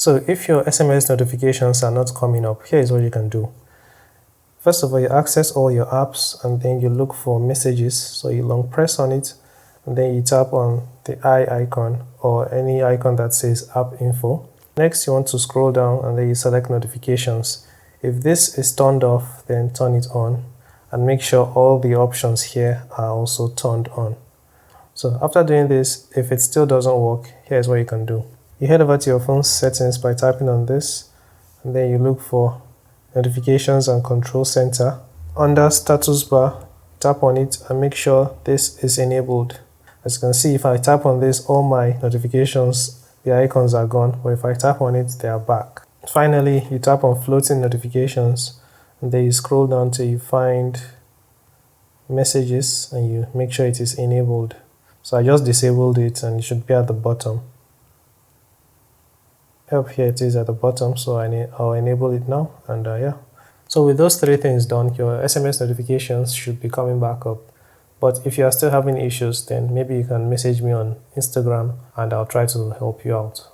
So if your SMS notifications are not coming up, here is what you can do. First of all, you access all your apps and then you look for messages. So you long press on it and then you tap on the eye icon or any icon that says app info. Next, you want to scroll down and then you select notifications. If this is turned off, then turn it on and make sure all the options here are also turned on. So after doing this, if it still doesn't work, here's what you can do. You head over to your phone settings by tapping on this and then you look for Notifications and Control Center. Under status bar, tap on it and make sure this is enabled. As you can see, if I tap on this, all my notifications, the icons are gone, but if I tap on it, they are back. Finally, you tap on floating notifications and then you scroll down till you find messages and you make sure it is enabled. So I just disabled it and it should be at the bottom. Up here it is at the bottom, so I'll enable it now, and yeah. So with those three things done, your SMS notifications should be coming back up. But if you are still having issues, then maybe you can message me on Instagram and I'll try to help you out.